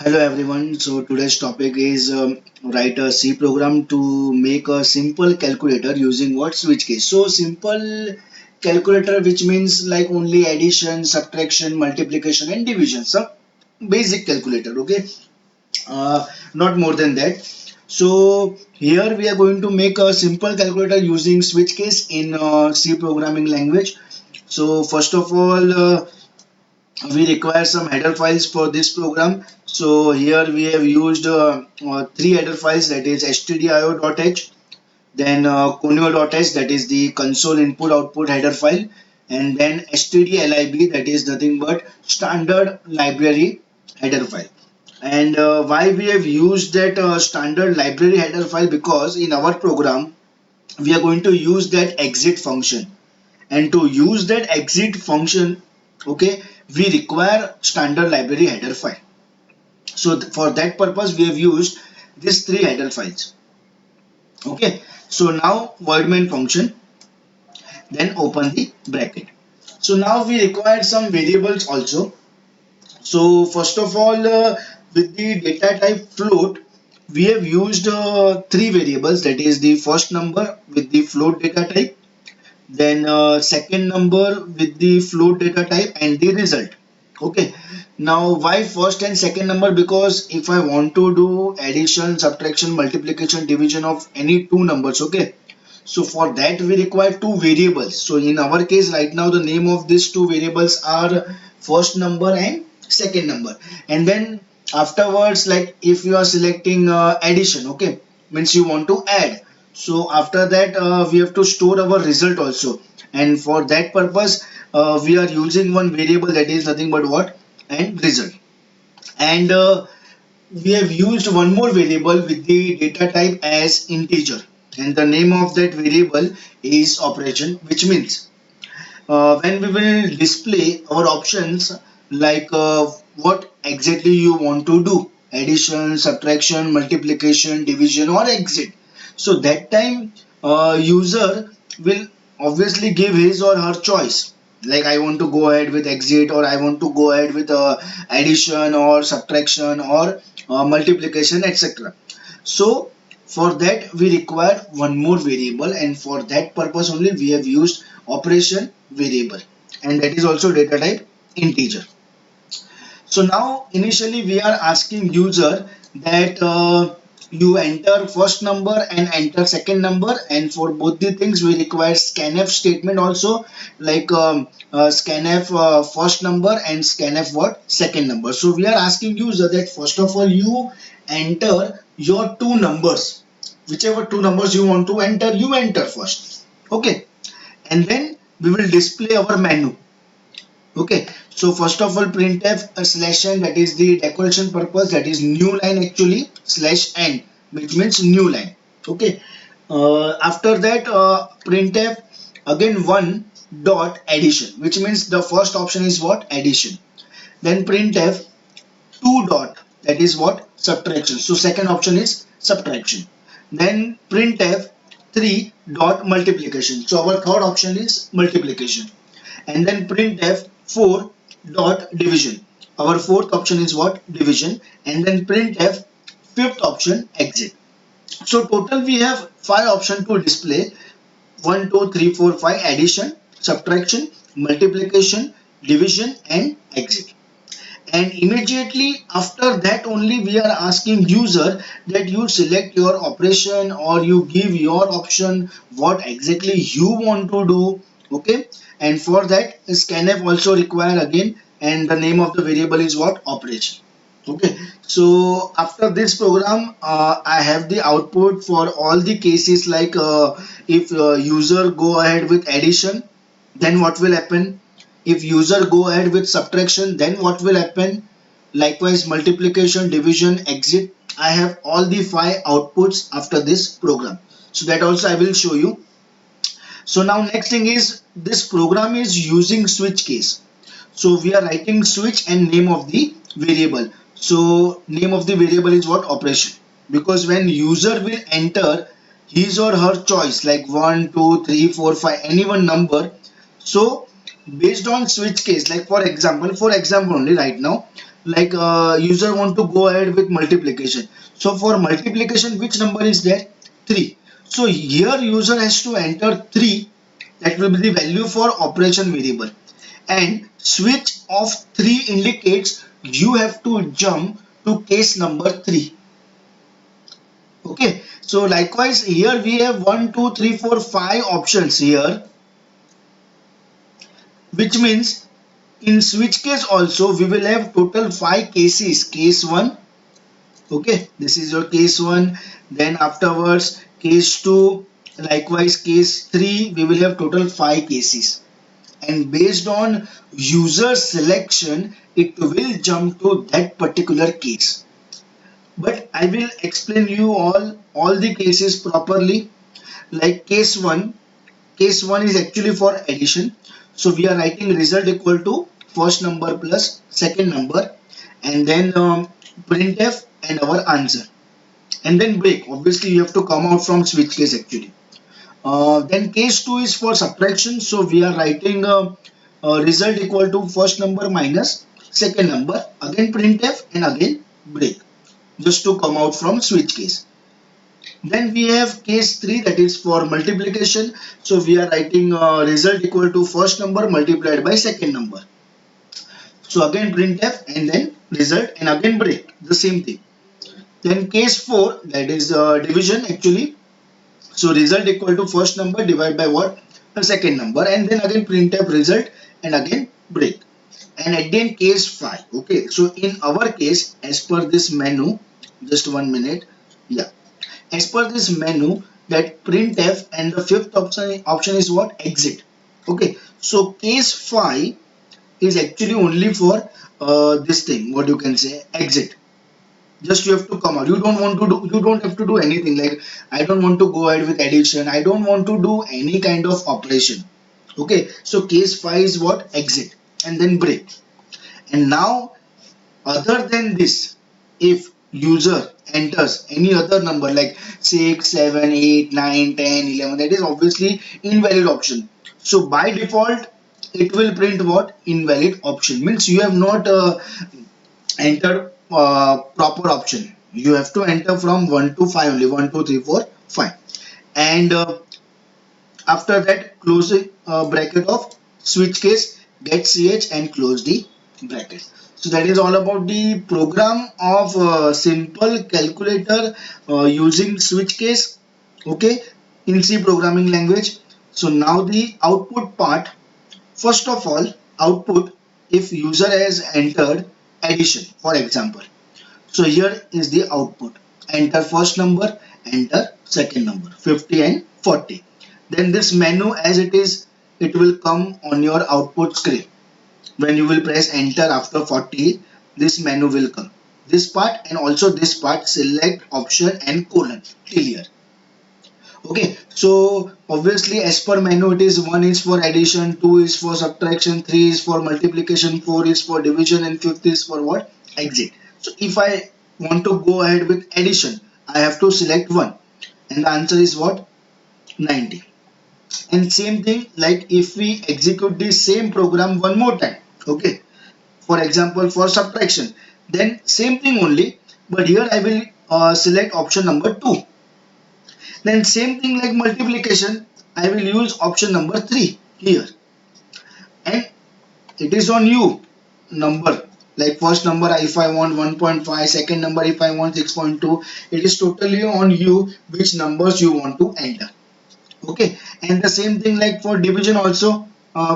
Hello everyone. So today's topic is write a C program to make a simple calculator using what switch case. So simple calculator, which means like only addition, subtraction, multiplication, and division. Some basic calculator. Okay, not more than that. So here we are going to make a simple calculator using switch case in C programming language. So first of all. We require some header files for this program. So here we have used three header files, that is stdio.h, then conio.h, that is the console input output header file, and then stdlib, that is nothing but standard library header file. And why we have used that standard library header file, because in our program we are going to use that exit function, and to use that exit function, okay, we require standard library header file. So for that purpose we have used these three header files. Okay, so now void main function, then open the bracket. So now we require some variables also. So first of all, with the data type float, we have used three variables, that is the first number with the float data type, then second number with the float data type, and the result. Okay, now why first and second number? Because if I want to do addition, subtraction, multiplication, division of any two numbers, okay, so for that we require two variables. So in our case right now the name of these two variables are first number and second number. And then afterwards, like if you are selecting addition, okay, means you want to add, so after that we have to store our result also, and for that purpose we are using one variable, that is nothing but what, and result. And we have used one more variable with the data type as integer, and the name of that variable is operation, which means when we will display our options, like what exactly you want to do, addition, subtraction, multiplication, division, or exit, so that time user will obviously give his or her choice, like I want to go ahead with exit, or I want to go ahead with addition or subtraction or multiplication, etc. So for that we require one more variable, and for that purpose only we have used operation variable, and that is also data type integer. So now initially we are asking user that you enter first number and enter second number, and for both the things we require scanf statement also, like scanf first number and scanf what, second number. So we are asking user that first of all you enter your two numbers, whichever two numbers you want to enter, you enter first. Okay, and then we will display our menu. Okay, so first of all printf slash n, that is the decoration purpose, that is new line actually, slash n, which means new line. Okay, after that printf again one dot addition, which means the first option is what, addition. Then printf two dot, that is what, subtraction, so second option is subtraction. Then printf 3 dot multiplication, so our third option is multiplication. And then printf 4 dot division, our fourth option is what, division. And then printf fifth option, exit. So total we have five options to display: 1 2 3 4 5, addition, subtraction, multiplication, division, and exit. And immediately after that only we are asking user that you select your operation, or you give your option what exactly you want to do. Okay, and for that scanf also require again, and the name of the variable is what, operation. Okay, so after this program I have the output for all the cases, like if user go ahead with addition, then what will happen? If user go ahead with subtraction, then what will happen? Likewise multiplication, division, exit. I have all the five outputs after this program, so that also I will show you. So now next thing is, this program is using switch case. So we are writing switch and name of the variable. So name of the variable is what, operation, because when user will enter his or her choice, like 1 2 3 4 5, any one number, so based on switch case, like for example only right now, like user want to go ahead with multiplication. So for multiplication, which number is there? 3. So here user has to enter 3, that will be the value for operation variable, and switch of 3 indicates you have to jump to case number 3. Okay, so likewise here we have 1 2 3 4 5 options here, which means in switch case also we will have total 5 cases. Case 1, okay, this is your case 1, then afterwards case 2, likewise case 3, we will have total 5 cases, and based on user selection it will jump to that particular case. But I will explain you all the cases properly. Like case 1 is actually for addition, so we are writing result equal to first number plus second number, and then printf and our answer, and then break. Obviously you have to come out from switch case actually. Then case 2 is for subtraction, so we are writing result equal to first number minus second number, again printf and again break, just to come out from switch case. Then we have case 3, that is for multiplication. So we are writing result equal to first number multiplied by second number. So again printf and then result and again break, the same thing. Then case 4, that is division actually. So result equal to first number divided by what? The second number, and then again printf result and again break. And at the end case 5. Okay, so in our case, as per this menu, just 1 minute. Yeah. As per this menu, that printf, and the fifth option is what? Exit. Okay, so case 5 is actually only for this thing, what you can say, exit. Just you have to come out. You don't have to do anything. Like I don't want to go ahead with addition, I don't want to do any kind of operation. Okay, so case 5 is what? Exit, and then break. And now other than this, if user enters any other number like 6 7 8 9 10 11, that is obviously invalid option. So by default it will print what? Invalid option. Means you have not entered proper option. You have to enter from 1 to 5 only, 1 2 3 4 5, and after that close the bracket of switch case, get ch and close the bracket. So that is all about the program of simple calculator using switch case, okay, in C programming language. So now the output part. First of all, output, if user has entered addition, for example. So here is the output. Enter first number, enter second number, 50 and 40. Then this menu as it is, it will come on your output screen. When you will press enter after 40, this menu will come. This part and also this part, select option and colon till here. Okay, so obviously as per menu it is 1 is for addition, 2 is for subtraction, 3 is for multiplication, 4 is for division, and 5th is for what? Exit. So if I want to go ahead with addition, I have to select 1, and the answer is what? 90. And same thing, like if we execute the same program one more time, okay, for example for subtraction, then same thing only, but here I will select option number 2. Then same thing like multiplication, I will use option number 3 here, and it is on you number, like first number if I want 1.5, second number if I want 6.2, it is totally on you which numbers you want to enter. Okay, and the same thing like for division also,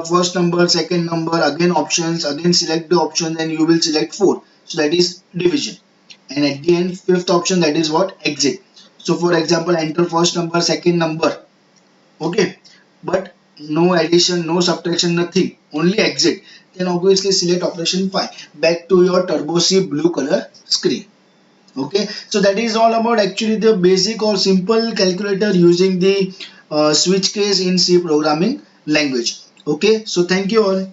first number, second number, again options, again select the option, then you will select 4, so that is division, and at the end fifth option, that is what? Exit. So for example, enter first number, second number, okay, but no addition, no subtraction, nothing, only exit. Then obviously select option 5, back to your Turbo C blue color screen. Okay, so that is all about actually the basic or simple calculator using the switch case in C programming language. Okay, so thank you all.